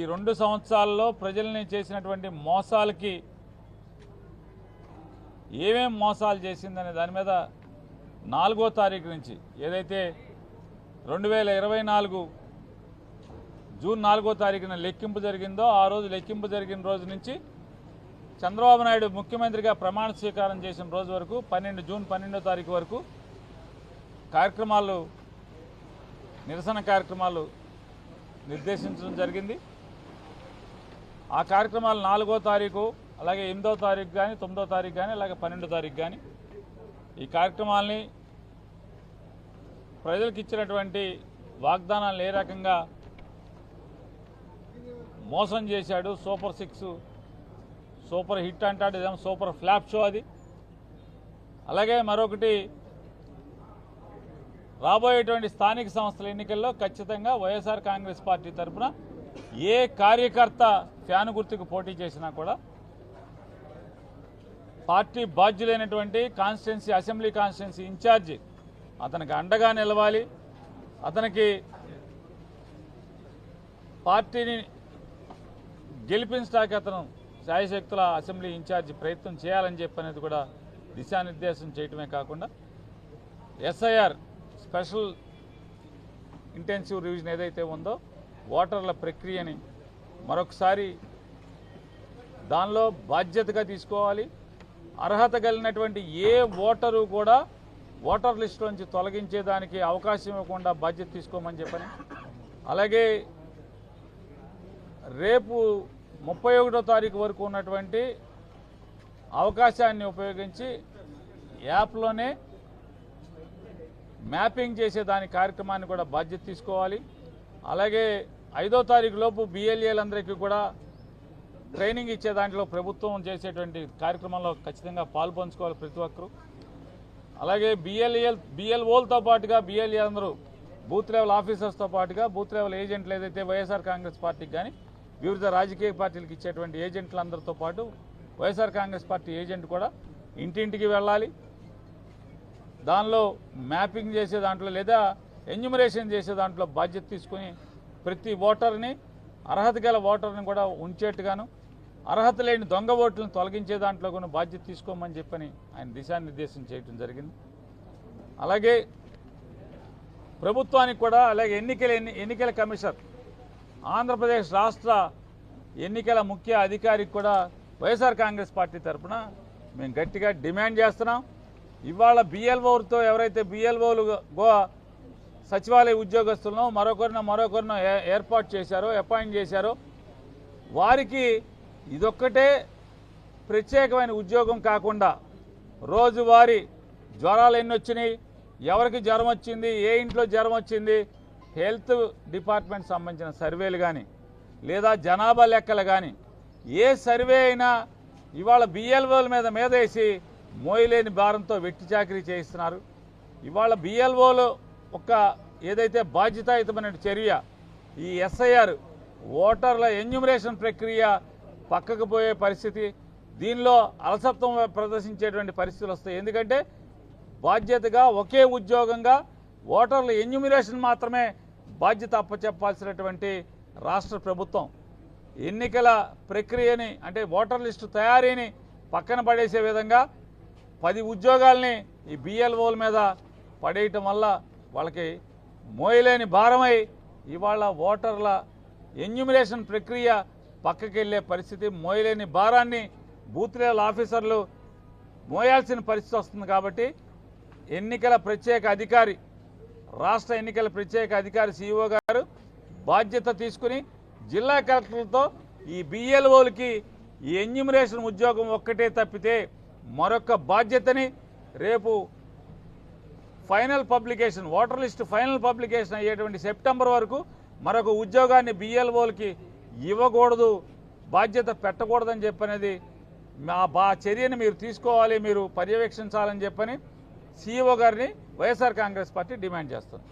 ఈ 2 సంవత్సరాల్లో ప్రజల్ని చేసినటువంటి మోసాలకి ఏమేం మోసాలు చేసిందనే దాని మీద 4వ తారీఖు నుంచి ఏదైతే 2024 జూన్ 4వ తారీఖున లెక్కింపు జరిగిందో ఆ రోజు లెక్కింపు జరిగిన రోజు నుంచి చంద్రబాబు నాయుడు ముఖ్యమంత్రిగా ప్రమాణ స్వీకారం చేసిన రోజు వరకు జూన్ 12వ తారీఖు వరకు నిరసన కార్యక్రమాలు నిర్దేశించడం జరిగింది. ఆ కార్యక్రమాలు 4వ తారీఖు అలాగే 8వ తారీఖు కానీ 9వ తారీఖు కానీ అలాగే 12వ తారీఖు కానీ ఈ కార్యక్రమాలని ప్రజలకు ఇచ్చినటువంటి వాగ్దానాలు ఏ రకంగా మోసం చేశాడు. సూపర్ 6 సూపర్ హిట్ అంటాడు, ఇదేమో సూపర్ ఫ్లాప్ షో అది. అలాగే మరొకటి రాబోయేటువంటి స్థానిక సంస్థల ఎన్నికల్లో ఖచ్చితంగా వైఎస్ఆర్ కాంగ్రెస్ పార్టీ తరఫున ఏ కార్యకర్త ఫ్యాన్ గుర్తుకు పోటీ చేసినా కూడా పార్టీ బాధ్యులైనటువంటి కాన్స్టిట్యున్సీ అసెంబ్లీ కాన్స్టిట్యున్సీ ఇన్ఛార్జి అతనికి అండగా నిలవాలి, అతనికి పార్టీని గెలిపించడానికి అతను శాయశక్తుల అసెంబ్లీ ఇన్ఛార్జి ప్రయత్నం చేయాలని చెప్పనేది కూడా దిశానిర్దేశం చేయటమే కాకుండా ఎస్ఐఆర్ స్పెషల్ ఇంటెన్సివ్ రివిజన్ ఏదైతే ఉందో ఓటర్ల ప్రక్రియని మరొకసారి దానిలో బాధ్యతగా తీసుకోవాలి. అర్హత కలిగినటువంటి ఏ ఓటరు కూడా ఓటర్ లిస్టు నుంచి తొలగించేదానికి అవకాశం ఇవ్వకుండా బాధ్యత తీసుకోమని చెప్పని, అలాగే రేపు 31వ తారీఖు వరకు ఉన్నటువంటి అవకాశాన్ని ఉపయోగించి యాప్లోనే మ్యాపింగ్ చేసేదాని కార్యక్రమాన్ని కూడా బాధ్యత తీసుకోవాలి. అలాగే 5వ తారీఖు లోపు బిఎల్ఏలందరికీ కూడా ట్రైనింగ్ ఇచ్చే దాంట్లో ప్రభుత్వం చేసేటువంటి కార్యక్రమంలో ఖచ్చితంగా పాల్పంచుకోవాలి ప్రతి ఒక్కరూ. అలాగే బిఎల్ఓలతో పాటుగా బిఎల్ఏ అందరూ బూత్ లెవెల్ ఆఫీసర్స్తో పాటుగా బూత్ లెవెల్ ఏజెంట్లు ఏదైతే వైఎస్ఆర్ కాంగ్రెస్ పార్టీకి కానీ వివిధ రాజకీయ పార్టీలకు ఇచ్చేటువంటి ఏజెంట్లందరితో పాటు వైఎస్ఆర్ కాంగ్రెస్ పార్టీ ఏజెంట్ కూడా ఇంటింటికి వెళ్ళాలి. దానిలో మ్యాపింగ్ చేసే దాంట్లో లేదా ఎన్యూమరేషన్ చేసే దాంట్లో బాధ్యత తీసుకుని ప్రతి ఓటర్ని అర్హత గల ఓటర్ని కూడా ఉంచేట్టుగాను అర్హత లేని దొంగ ఓట్లను తొలగించే దాంట్లో కూడా బాధ్యత తీసుకోమని చెప్పని ఆయన దిశానిర్దేశం చేయడం జరిగింది. అలాగే ప్రభుత్వానికి కూడా అలాగే ఎన్నికల కమిషన్ ఆంధ్రప్రదేశ్ రాష్ట్ర ఎన్నికల ముఖ్య అధికారికి కూడా వైఎస్ఆర్ కాంగ్రెస్ పార్టీ తరఫున మేము గట్టిగా డిమాండ్ చేస్తున్నాం. ఇవాళ బిఎల్ఓలతో ఎవరైతే బిఎల్ఓలు సచివాలయ ఉద్యోగస్తులను మరొకరినో ఏర్పాటు చేశారో అపాయింట్ చేశారో వారికి ఇదొక్కటే ప్రత్యేకమైన ఉద్యోగం కాకుండా రోజువారీ జ్వరాలు ఎన్ని వచ్చినాయి, ఎవరికి జ్వరం వచ్చింది, ఏ ఇంట్లో జ్వరం వచ్చింది, హెల్త్ డిపార్ట్మెంట్ సంబంధించిన సర్వేలు కానీ లేదా జనాభా లెక్కలు కానీ ఏ సర్వే అయినా ఇవాళ బిఎల్ఓల మీద వేసి మోయలేని భారంతో వెట్టి చాకరీ చేయిస్తున్నారు. ఇవాళ బిఎల్ఓలు ఒక ఏదైతే బాధ్యతాయుతమైన చర్య ఈ ఎస్ఐఆర్ ఓటర్ల ఎన్యూమరేషన్ ప్రక్రియ పక్కకు పోయే పరిస్థితి, దీనిలో అలసత్వం ప్రదర్శించేటువంటి పరిస్థితులు వస్తాయి. ఎందుకంటే బాధ్యతగా ఒకే ఉద్యోగంగా ఓటర్ల ఎన్యూమరేషన్ మాత్రమే బాధ్యత అప్పచెప్పాల్సినటువంటి రాష్ట్ర ప్రభుత్వం ఎన్నికల ప్రక్రియని అంటే ఓటర్ లిస్టు తయారీని పక్కన పడేసే విధంగా 10 ఉద్యోగాల్ని ఈ బిఎల్ఓల మీద పడేయటం వల్ల వాళ్ళకి మోయలేని భారమై ఇవాళ ఓటర్ల ఎన్యూమరేషన్ ప్రక్రియ పక్కకి వెళ్ళే పరిస్థితి, మోయలేని భారాన్ని బూత్ లెవెల్ ఆఫీసర్లు మోయాల్సిన పరిస్థితి వస్తుంది. కాబట్టి ఎన్నికల ప్రత్యేక అధికారి రాష్ట్ర ఎన్నికల ప్రత్యేక అధికారి సిఇఓ గారు బాధ్యత తీసుకుని జిల్లా కలెక్టర్లతో ఈ బిఎల్ఓలకి ఈ ఎన్యూమరేషన్ ఉద్యోగం ఒక్కటే తప్పితే మరొక బాధ్యతని రేపు final publication voter list final publication అయ్యేటువంటి సెప్టెంబర్ వరకు మరొక ఉద్యోగాన్ని బిఎల్ఓలకి ఇవ్వకూడదు, బాధ్యత పెట్టకూడదని చెప్పనేది మా చర్యని మీరు తీసుకోవాలి, మీరు పర్యవేక్షించాలని చెప్పని సిఇఓ గారిని వైఎస్ఆర్ కాంగ్రెస్ పార్టీ డిమాండ్ చేస్తుంది.